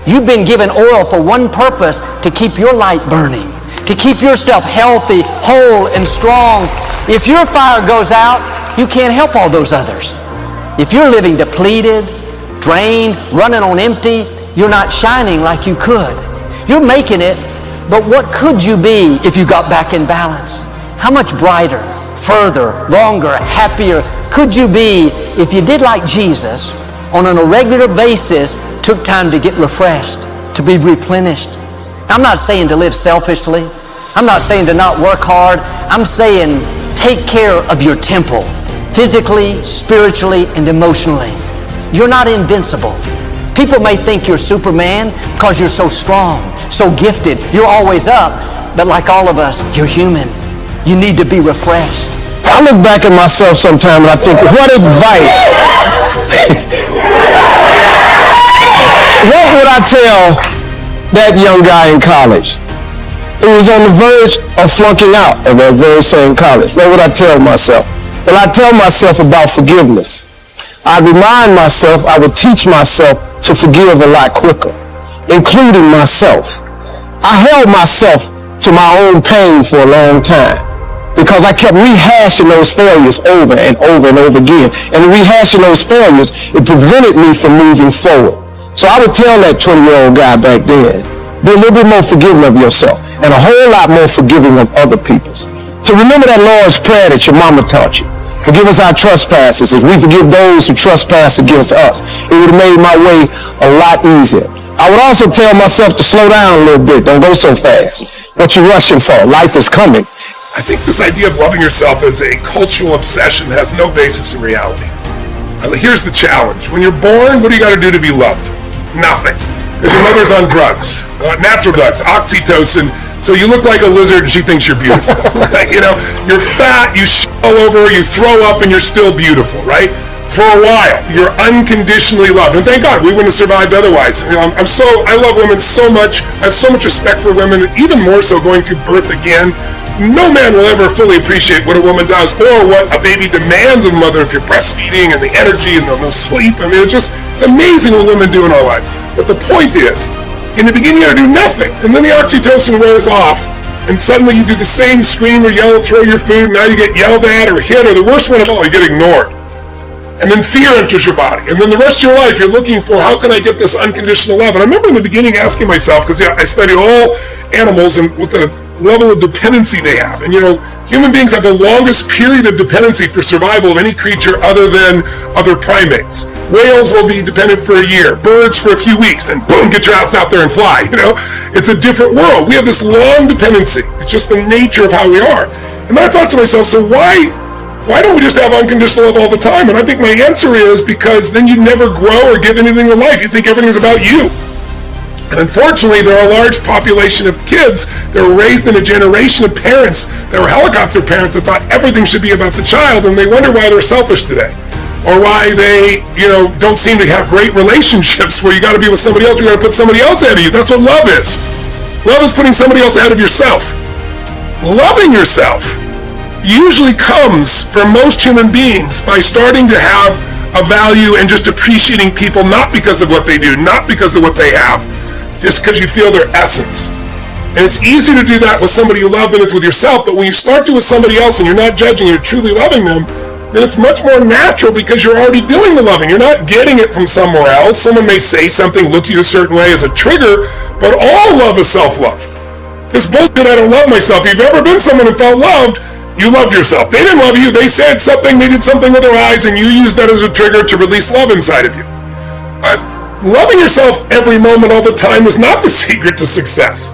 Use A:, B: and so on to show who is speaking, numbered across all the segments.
A: You've been given oil for one purpose, to keep your light burning, to keep yourself healthy, whole, and strong. If your fire goes out, you can't help all those others. If you're living depleted, drained, running on empty, you're not shining like you could. You're making it, but what could you be if you got back in balance? How much brighter, further, longer, happier could you be if you did like Jesus, on a regular basis, took time to get refreshed, to be replenished? I'm not saying to live selfishly. I'm not saying to not work hard. I'm saying take care of your temple, physically, spiritually, and emotionally. You're not invincible. People may think you're Superman because you're so strong, so gifted. You're always up, but like all of us, you're human. You need to be refreshed.
B: I look back at myself sometime and I think, what advice? What would I tell that young guy in college who was on the verge of flunking out of that very same college? What would I tell myself? Well, I tell myself about forgiveness. I remind myself, I would teach myself to forgive a lot quicker, including myself. I held myself to my own pain for a long time because I kept rehashing those failures over and over and over again. And rehashing those failures, it prevented me from moving forward. So I would tell that 20-year-old guy back then, be a little bit more forgiving of yourself and a whole lot more forgiving of other people's. So remember that Lord's Prayer that your mama taught you. Forgive us our trespasses as we forgive those who trespass against us. It would have made my way a lot easier. I would also tell myself to slow down a little bit. Don't go so fast. What you rushing for? Life is coming.
C: I think this idea of loving yourself as a cultural obsession has no basis in reality. Here's the challenge. When you're born, what do you got to do to be loved? Nothing. Because your mother's on drugs, natural drugs, oxytocin. So you look like a lizard and she thinks you're beautiful. Right? You know, you're fat, you shit all over, you throw up, and you're still beautiful, right? For a while, you're unconditionally loved. And thank God, we wouldn't have survived otherwise. You know, I love women so much. I have so much respect for women, even more so going through birth again. No man will ever fully appreciate what a woman does or what a baby demands of a mother if you're breastfeeding and the energy and the no sleep. I mean, it's amazing what women do in our life. But the point is, in the beginning, you gotta do nothing. And then the oxytocin wears off, and suddenly you do the same scream or yell, throw your food, and now you get yelled at or hit, or the worst one of all, you get ignored. And then fear enters your body. And then the rest of your life, you're looking for, how can I get this unconditional love? And I remember in the beginning asking myself, because I studied all animals and what the level of dependency they have. And human beings have the longest period of dependency for survival of any creature other than other primates. Whales will be dependent for a year, birds for a few weeks, and boom, get your ass out there and fly. It's a different world. We have this long dependency. It's just the nature of how we are. And then I thought to myself, so why don't we just have unconditional love all the time? And I think my answer is because then you never grow or give anything to life. You think everything's about you. And unfortunately, there are a large population of kids that were raised in a generation of parents that were helicopter parents that thought everything should be about the child, and they wonder why they're selfish today. Or why they, don't seem to have great relationships where you got to be with somebody else, you got to put somebody else ahead of you. That's what love is. Love is putting somebody else ahead of yourself. Loving yourself usually comes for most human beings by starting to have a value and just appreciating people, not because of what they do, not because of what they have, just because you feel their essence. And it's easier to do that with somebody you love than it's with yourself, but when you start to with somebody else and you're not judging, you're truly loving them, then it's much more natural because you're already doing the loving. You're not getting it from somewhere else. Someone may say something, look at you a certain way as a trigger, but all love is self-love. This bullshit, I don't love myself. If you've ever been someone who felt loved, you loved yourself. They didn't love you. They said something, they did something with their eyes, and you used that as a trigger to release love inside of you. Loving yourself every moment, all the time, is not the secret to success.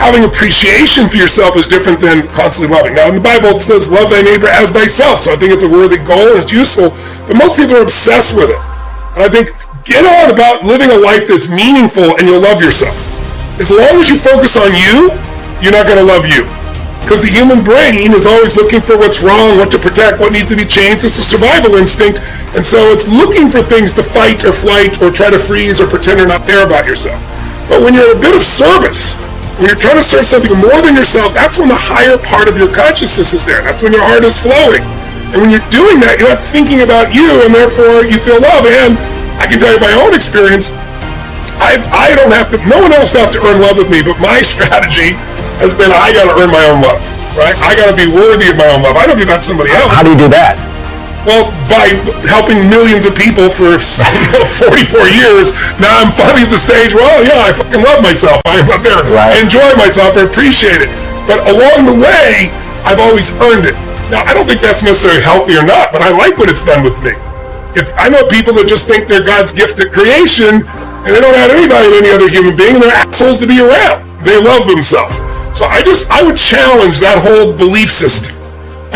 C: Having appreciation for yourself is different than constantly loving. Now, in the Bible, it says, love thy neighbor as thyself. So I think it's a worthy goal and it's useful, but most people are obsessed with it. And I think, get on about living a life that's meaningful and you'll love yourself. As long as you focus on you, you're not going to love you. Because the human brain is always looking for what's wrong, what to protect, what needs to be changed. It's a survival instinct. And so it's looking for things to fight or flight or try to freeze or pretend you're not there about yourself. But when you're a bit of service, when you're trying to serve something more than yourself, that's when the higher part of your consciousness is there. That's when your heart is flowing. And when you're doing that, you're not thinking about you, and therefore you feel love. And I can tell you my own experience, I I don't have to, no one else have to earn love with me, but my strategy has been I got to earn my own love, right? I got to be worthy of my own love. I don't do that to somebody else.
B: How do you do that?
C: Well, by helping millions of people for 44 years, now I'm finally at the stage where, oh yeah, I fucking love myself. I'm up there.
B: Right.
C: I enjoy myself. I appreciate it. But along the way, I've always earned it. Now, I don't think that's necessarily healthy or not, but I like what it's done with me. If I know people that just think they're God's gift at creation, and they don't add any value to any other human being, and they're assholes to be around. They love themselves. So I would challenge that whole belief system.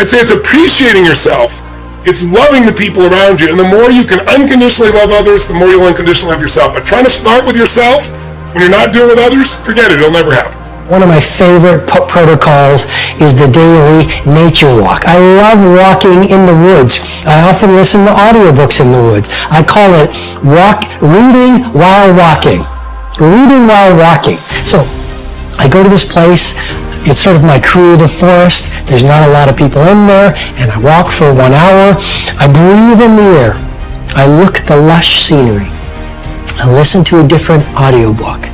C: I'd say it's appreciating yourself. It's loving the people around you. And the more you can unconditionally love others, the more you'll unconditionally love yourself. But trying to start with yourself when you're not doing with others, forget it. It'll never happen.
D: One of my favorite protocols is the daily nature walk. I love walking in the woods. I often listen to audiobooks in the woods. I call it reading while walking. Reading while walking. So I go to this place. It's sort of my creative forest. There's not a lot of people in there, and I walk for 1 hour. I breathe in the air. I look at the lush scenery. I listen to a different audiobook.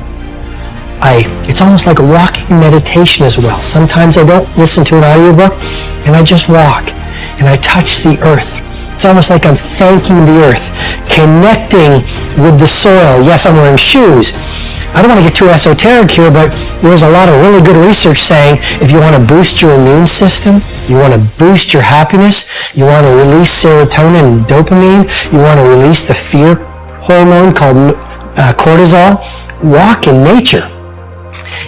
D: It's almost like a walking meditation as well. Sometimes I don't listen to an audiobook, and I just walk, and I touch the earth. It's almost like I'm thanking the earth, connecting with the soil. Yes, I'm wearing shoes. I don't want to get too esoteric here, but there's a lot of really good research saying if you want to boost your immune system, you want to boost your happiness, you want to release serotonin and dopamine, you want to release the fear hormone called cortisol, walk in nature.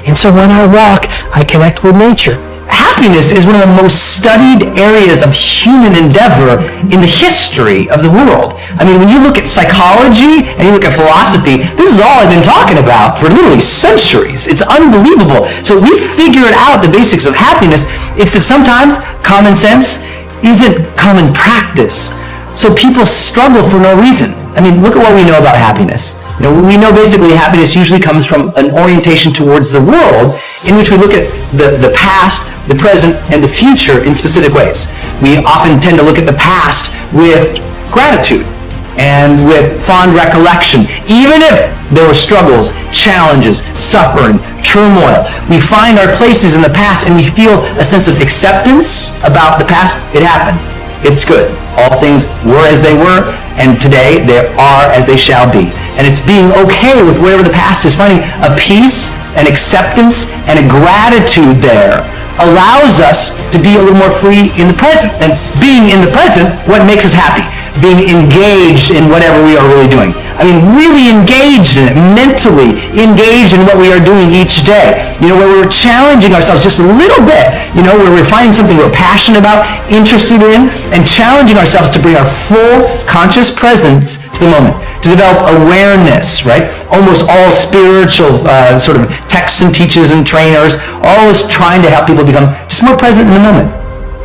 D: And so when I walk, I connect with nature.
E: Happiness is one of the most studied areas of human endeavor in the history of the world. I mean, when you look at psychology and you look at philosophy, this is all I've been talking about for literally centuries. It's unbelievable. So we figured out the basics of happiness. It's that sometimes common sense isn't common practice. So people struggle for no reason. I mean, look at what we know about happiness. We know basically happiness usually comes from an orientation towards the world in which we look at the past, the present, and the future in specific ways. We often tend to look at the past with gratitude and with fond recollection. Even if there were struggles, challenges, suffering, turmoil, we find our places in the past and we feel a sense of acceptance about the past. It happened. It's good. All things were as they were, and today they are as they shall be. And it's being okay with whatever the past is, finding a peace, an acceptance, and a gratitude there allows us to be a little more free in the present. And being in the present, what makes us happy? Being engaged in whatever we are really doing. I mean, really engaged in it, mentally engaged in what we are doing each day. Where we're challenging ourselves just a little bit, where we're finding something we're passionate about, interested in, and challenging ourselves to bring our full conscious presence to the moment, to develop awareness, right? Almost all spiritual sort of texts and teachers and trainers are always trying to help people become just more present in the moment,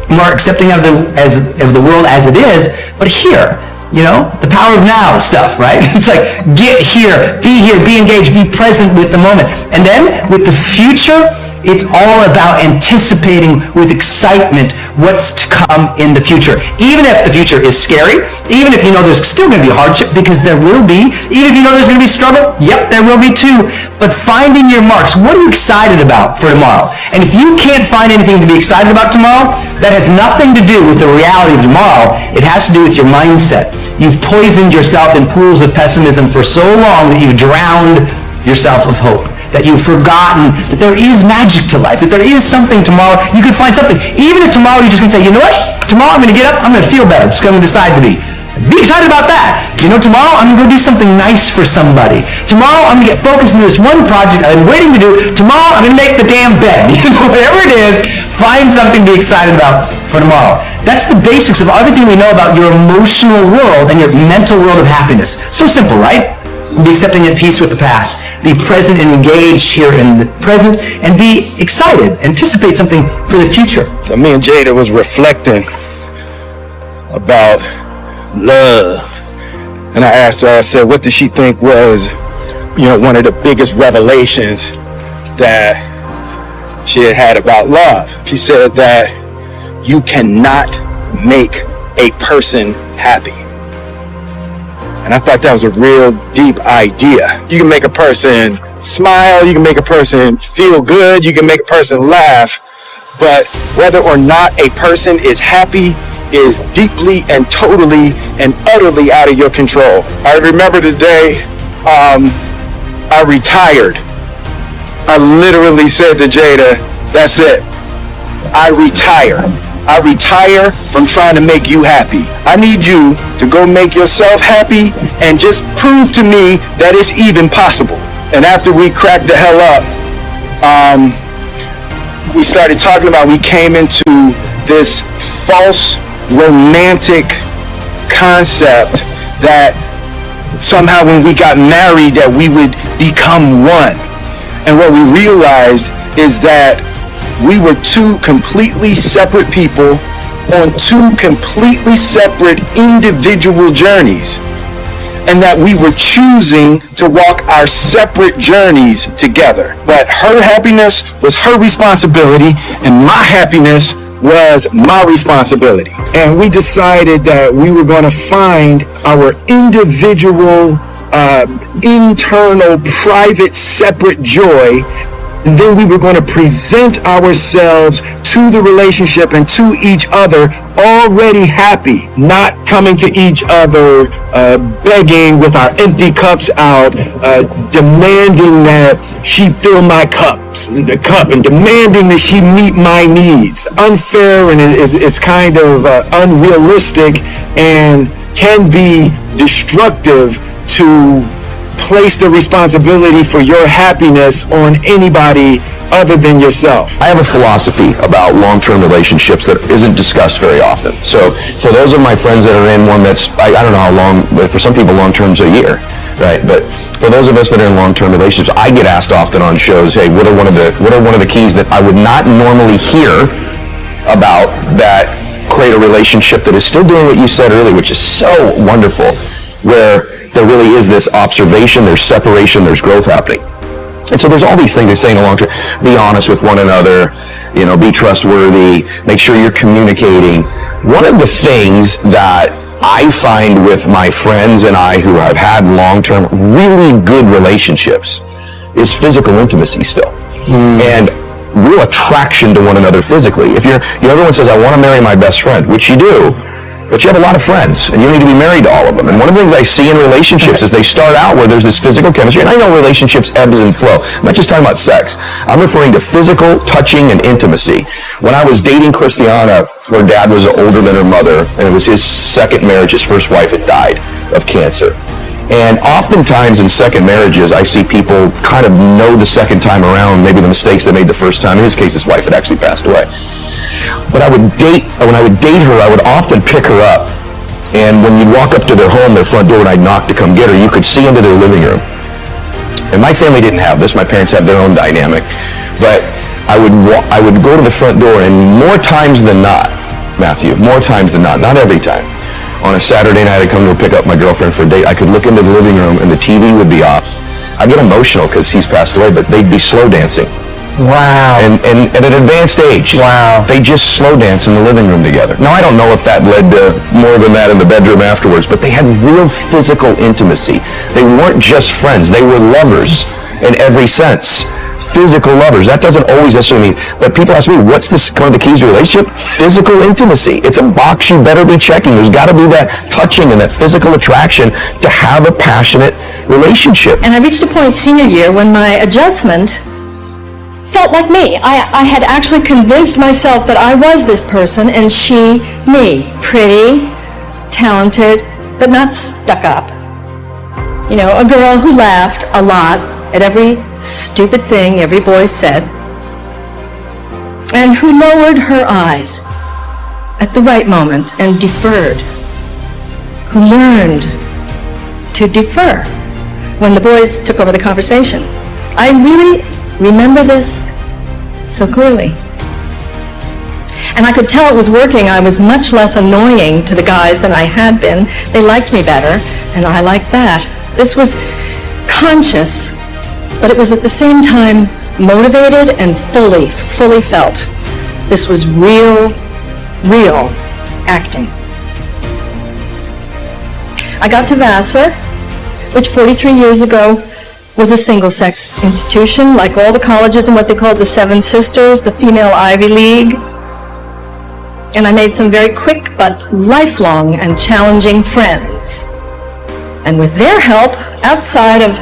E: more accepting of the world as it is, but here. The power of now stuff, right? It's like, get here, be engaged, be present with the moment. And then with the future, it's all about anticipating with excitement what's to come in the future. Even if the future is scary, even if you know there's still going to be hardship, because there will be, even if you know there's going to be struggle, yep, there will be too. But finding your marks, what are you excited about for tomorrow? And if you can't find anything to be excited about tomorrow, that has nothing to do with the reality of tomorrow. It has to do with your mindset. You've poisoned yourself in pools of pessimism for so long that you've drowned yourself of hope. That you've forgotten that there is magic to life, that there is something tomorrow. You could find something. Even if tomorrow you're just going to say, you know what? Tomorrow I'm going to get up, I'm going to feel better. I'm just going to decide to be. Be excited about that. Tomorrow I'm going to go do something nice for somebody. Tomorrow I'm going to get focused on this one project I've been waiting to do. Tomorrow I'm going to make the damn bed. Whatever it is, find something to be excited about for tomorrow. That's the basics of everything we know about your emotional world and your mental world of happiness. So simple, right? Be accepting at peace with the past. Be present and engaged here in the present, and be excited. Anticipate something for the future.
B: So me and Jada was reflecting about love, and I asked her, I said, what did she think was, one of the biggest revelations that she had about love? She said that you cannot make a person happy. And I thought that was a real deep idea. You can make a person smile, you can make a person feel good, you can make a person laugh, but whether or not a person is happy is deeply and totally and utterly out of your control. I remember the day I retired. I literally said to Jada, that's it. I retire. I retire from trying to make you happy. I need you to go make yourself happy and just prove to me that it's even possible. And after we cracked the hell up, we started talking about, we came into this false romantic concept that somehow when we got married that we would become one. And what we realized is that we were two completely separate people on two completely separate individual journeys, and that we were choosing to walk our separate journeys together. But her happiness was her responsibility, and my happiness was my responsibility. And we decided that we were going to find our individual, internal, private, separate joy. And then we were going to present ourselves to the relationship and to each other already happy, not coming to each other begging with our empty cups out, demanding that she fill my cup and demanding that she meet my needs. Unfair, and it's kind of unrealistic and can be destructive to place the responsibility for your happiness on anybody other than yourself.
F: I have a philosophy about long-term relationships that isn't discussed very often. So for those of my friends that are in one that's, I don't know how long, but for some people long-term's a year, right? But for those of us that are in long-term relationships, I get asked often on shows, hey, what are one of the keys that I would not normally hear about that create a relationship that is still doing what you said earlier, which is so wonderful, where there really is this observation, there's separation, there's growth happening. And so there's all these things they say in the long term. Be honest with one another, be trustworthy, make sure you're communicating. One of the things that I find with my friends and I who have had long-term, really good relationships is physical intimacy still. And real attraction to one another physically. If everyone says, I want to marry my best friend, which you do, but you have a lot of friends, and you need to be married to all of them. And one of the things I see in relationships is they start out where there's this physical chemistry, and I know relationships ebbs and flow. I'm not just talking about sex. I'm referring to physical, touching, and intimacy. When I was dating Christiana, her dad was older than her mother, and it was his second marriage. His first wife had died of cancer. And oftentimes in second marriages, I see people kind of know the second time around, maybe the mistakes they made the first time. In his case, his wife had actually passed away. But when I would date her, I would often pick her up. And when you'd walk up to their home, their front door, and I'd knock to come get her, you could see into their living room. And my family didn't have this. My parents had their own dynamic. But I would go to the front door, and more times than not, Matthew, more times than not every time, on a Saturday night I'd come to pick up my girlfriend for a date, I could look into the living room and the TV would be off. I'd get emotional because he's passed away, but they'd be slow dancing.
D: Wow.
F: And at an advanced age.
D: Wow.
F: They just slow dance in the living room together. Now, I don't know if that led to more than that in the bedroom afterwards, but they had real physical intimacy. They weren't just friends. They were lovers in every sense. Physical lovers. That doesn't always necessarily mean, but people ask me, what's one of the keys to a relationship? Physical intimacy. It's a box you better be checking. There's got to be that touching and that physical attraction to have a passionate relationship.
G: And I reached a point senior year when my adjustment felt like me. I had actually convinced myself that I was this person and she me. Pretty, talented, but not stuck up. A girl who laughed a lot at every stupid thing every boy said, and who lowered her eyes at the right moment and deferred, who learned to defer when the boys took over the conversation. I really remember this so clearly. And I could tell it was working. I was much less annoying to the guys than I had been. They liked me better, and I liked that. This was conscious, but it was at the same time motivated and fully felt. This was real acting. I got to Vassar, which 43 years ago was a single-sex institution, like all the colleges in what they called the Seven Sisters, the female Ivy League. And I made some very quick but lifelong and challenging friends. And with their help, outside of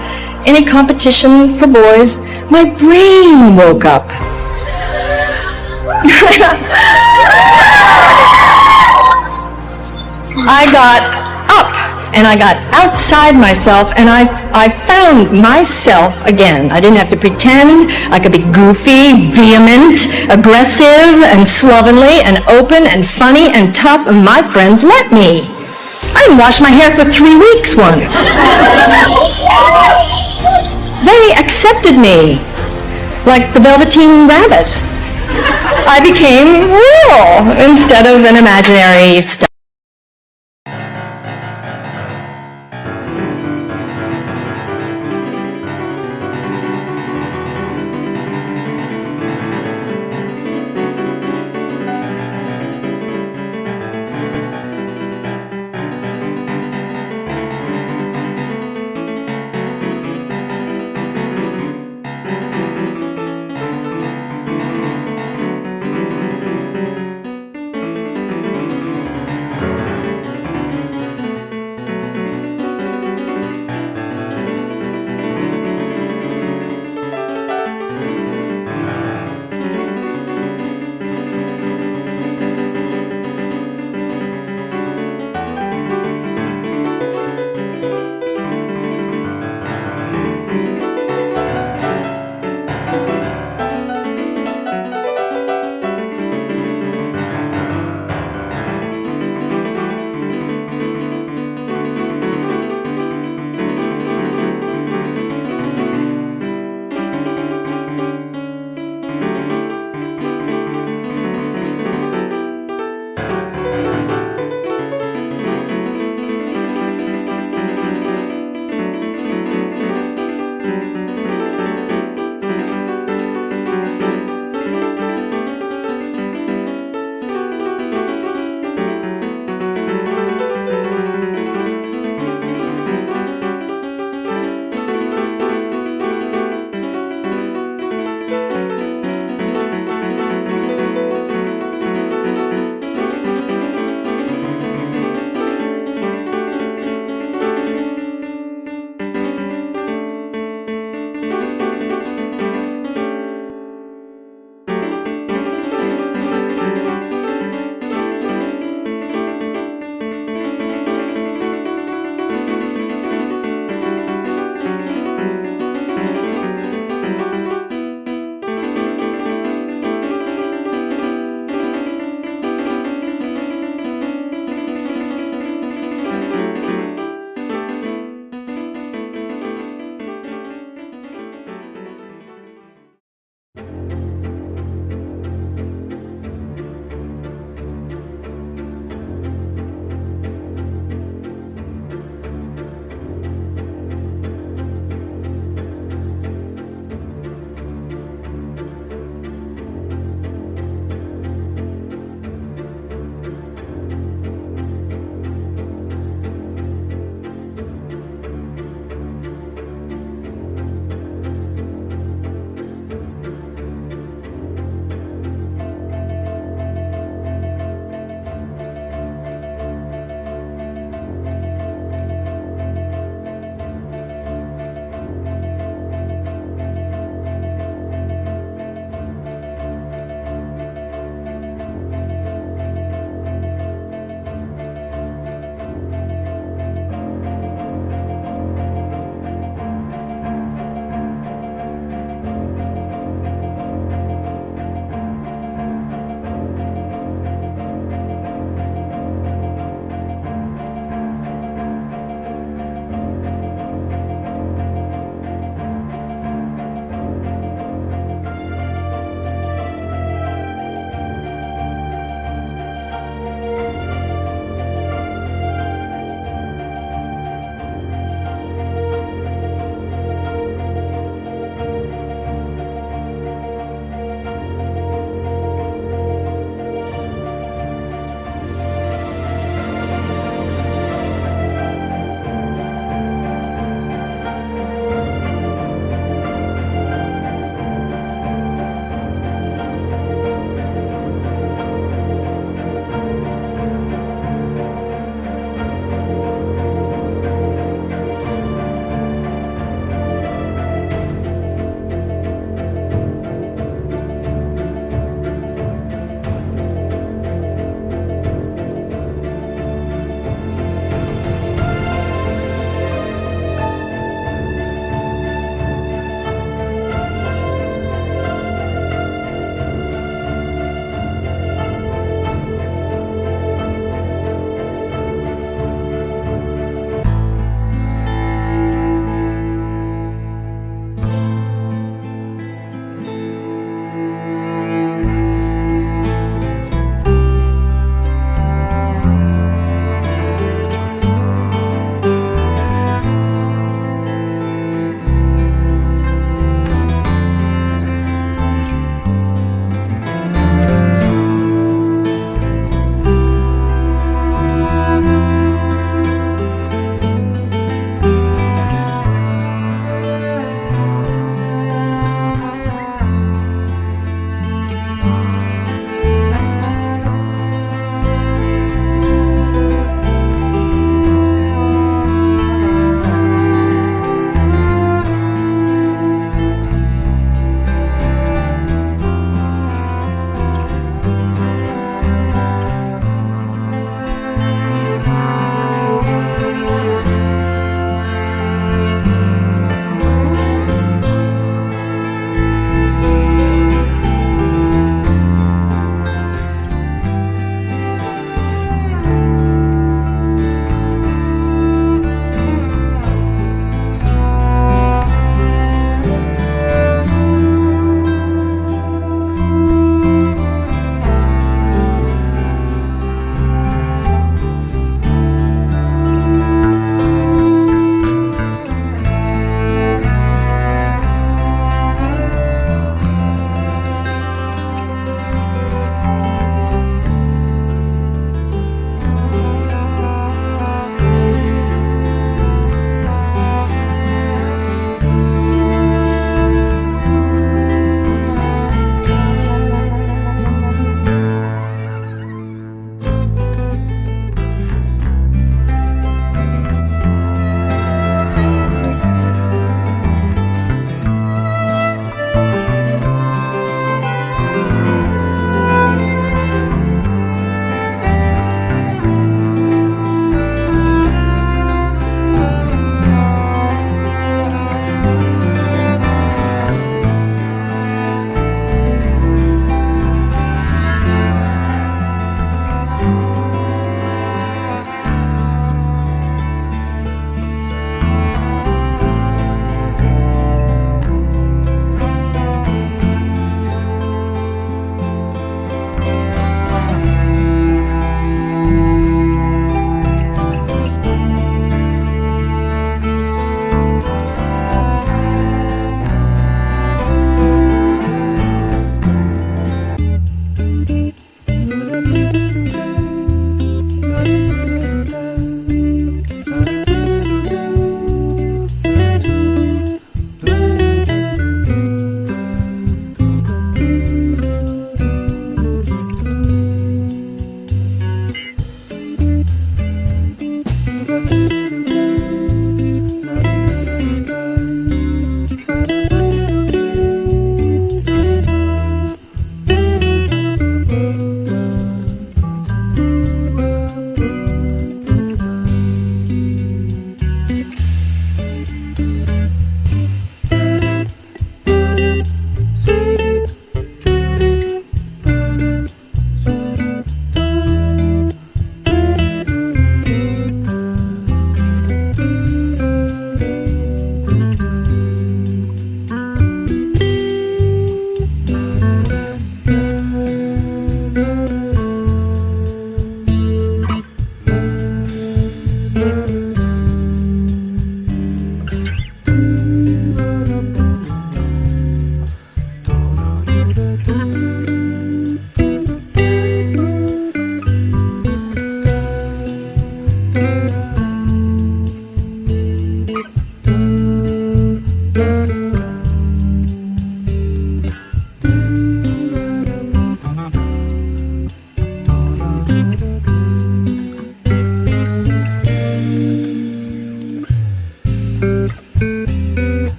G: any competition for boys, my brain woke up. I got up and I got outside myself and I found myself again. I didn't have to pretend. I could be goofy, vehement, aggressive, and slovenly, and open, and funny, and tough, and my friends let me. I didn't wash my hair for 3 weeks once. They accepted me like the Velveteen Rabbit. I became real instead of an imaginary stuff.